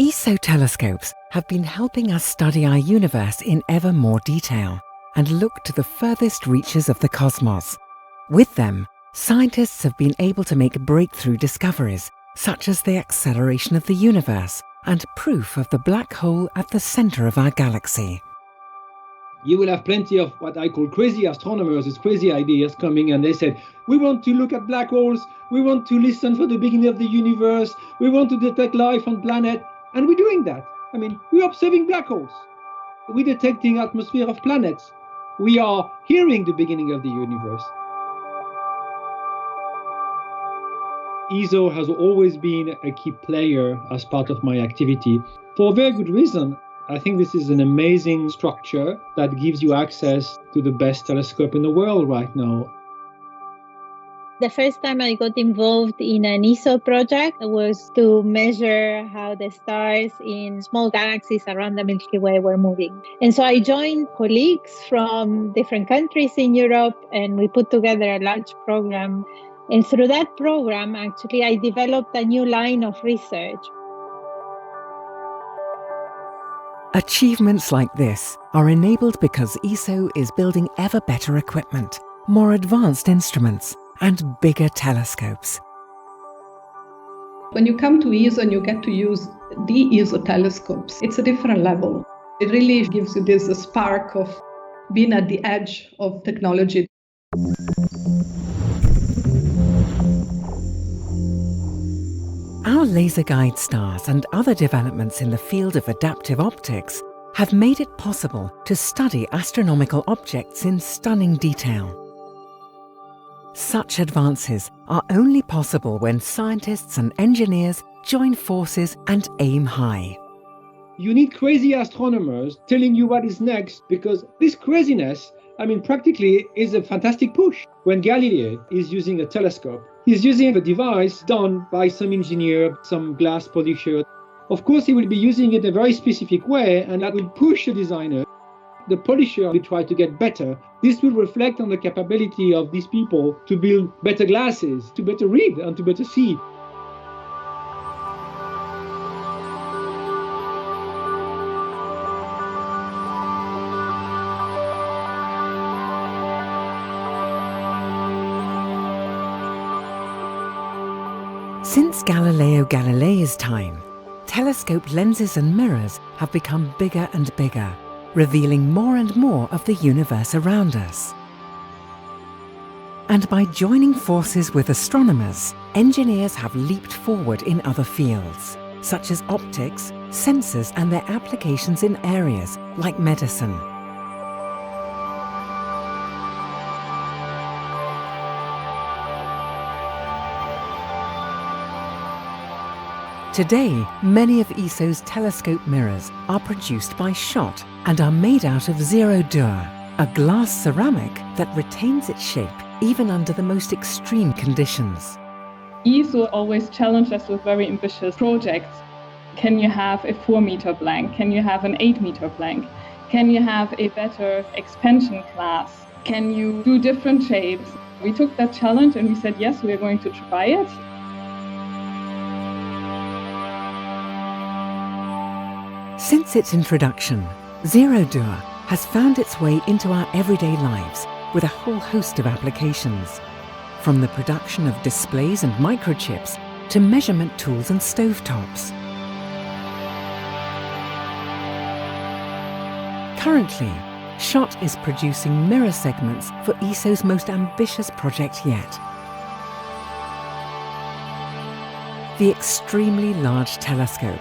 ESO telescopes have been helping us study our universe in ever more detail and look to the furthest reaches of the cosmos. With them, scientists have been able to make breakthrough discoveries, such as the acceleration of the universe and proof of the black hole at the center of our galaxy. You will have plenty of what I call crazy astronomers with crazy ideas coming, and they said, we want to look at black holes, we want to listen for the beginning of the universe, we want to detect life on planet, and we're doing that. I mean, we're observing black holes. We're detecting atmosphere of planets. We are hearing the beginning of the universe. ESO has always been a key player as part of my activity for a very good reason. I think this is an amazing structure that gives you access to the best telescope in the world right now. The first time I got involved in an ESO project was to measure how the stars in small galaxies around the Milky Way were moving. And so I joined colleagues from different countries in Europe, and we put together a large program. And through that program, actually, I developed a new line of research. Achievements like this are enabled because ESO is building ever better equipment, more advanced instruments, and bigger telescopes. When you come to ESO and you get to use the ESO telescopes, it's a different level. It really gives you this spark of being at the edge of technology. Our laser guide stars and other developments in the field of adaptive optics have made it possible to study astronomical objects in stunning detail. Such advances are only possible when scientists and engineers join forces and aim high. You need crazy astronomers telling you what is next, because this craziness, practically is a fantastic push. When Galileo is using a telescope, he's using a device done by some engineer, some glass polisher. Of course, he will be using it in a very specific way, and that will push the designer. The polisher will try to get better. This will reflect on the capability of these people to build better glasses, to better read and to better see. Since Galileo Galilei's time, telescope lenses and mirrors have become bigger and bigger, revealing more and more of the universe around us. And by joining forces with astronomers, engineers have leaped forward in other fields, such as optics, sensors, and their applications in areas like medicine. Today, many of ESO's telescope mirrors are produced by SHOT and are made out of zero-dur, a glass ceramic that retains its shape even under the most extreme conditions. ESO always challenged us with very ambitious projects. Can you have a 4-meter blank? Can you have an 8-meter blank? Can you have a better expansion class? Can you do different shapes? We took that challenge and we said, yes, we are going to try it. Since its introduction, zero-dur has found its way into our everyday lives with a whole host of applications, from the production of displays and microchips to measurement tools and stovetops. Currently, SHOT is producing mirror segments for ESO's most ambitious project yet. The Extremely Large Telescope.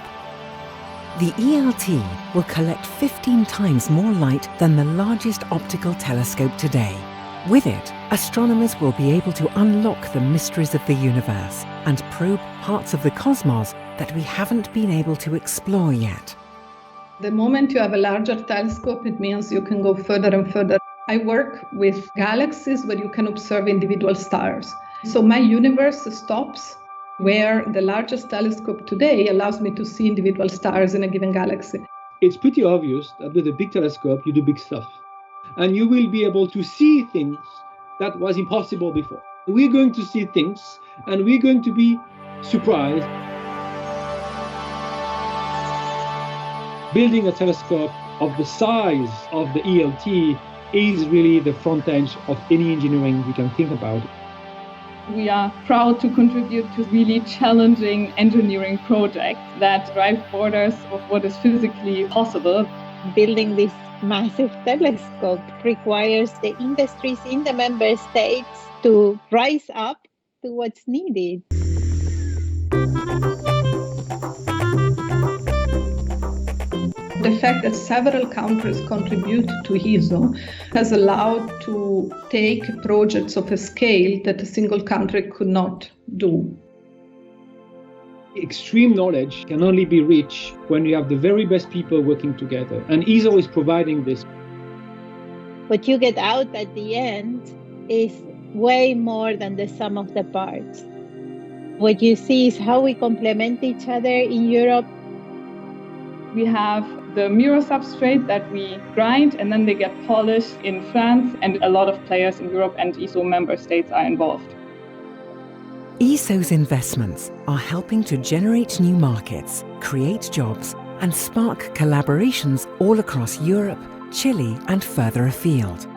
The ELT will collect 15 times more light than the largest optical telescope today. With it, astronomers will be able to unlock the mysteries of the universe and probe parts of the cosmos that we haven't been able to explore yet. The moment you have a larger telescope, it means you can go further and further. I work with galaxies where you can observe individual stars. So my universe stops where the largest telescope today allows me to see individual stars in a given galaxy. It's pretty obvious that with a big telescope, you do big stuff. And you will be able to see things that was impossible before. We're going to see things, and we're going to be surprised. Building a telescope of the size of the ELT is really the front edge of any engineering we can think about. We are proud to contribute to really challenging engineering projects that drive borders of what is physically possible. Building this massive telescope requires the industries in the member states to rise up to what's needed. The fact that several countries contribute to ESO has allowed to take projects of a scale that a single country could not do. Extreme knowledge can only be reached when you have the very best people working together, and ESO is providing this. What you get out at the end is way more than the sum of the parts. What you see is how we complement each other in Europe. We have the mirror substrate that we grind, and then they get polished in France, and a lot of players in Europe and ESO member states are involved. ESO's investments are helping to generate new markets, create jobs, and spark collaborations all across Europe, Chile, and further afield.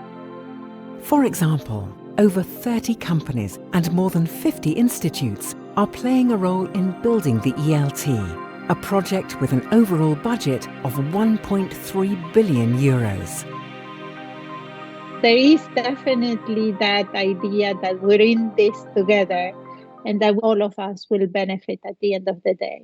For example, over 30 companies and more than 50 institutes are playing a role in building the ELT, a project with an overall budget of 1.3 billion euros. There is definitely that idea that we're in this together and that all of us will benefit at the end of the day.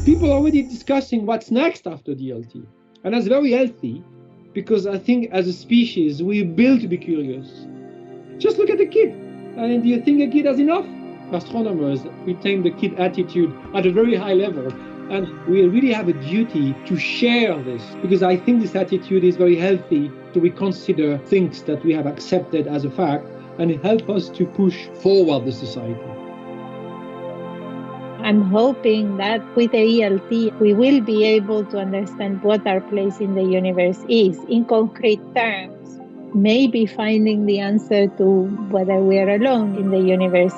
People are already discussing what's next after DLT. And that's very healthy, because I think as a species, we're built to be curious. Just look at the kid. And do you think a kid has enough? Astronomers retain the kid attitude at a very high level. And we really have a duty to share this, because I think this attitude is very healthy to reconsider things that we have accepted as a fact, and it helps us to push forward the society. I'm hoping that with the ELT, we will be able to understand what our place in the universe is in concrete terms, maybe finding the answer to whether we are alone in the universe.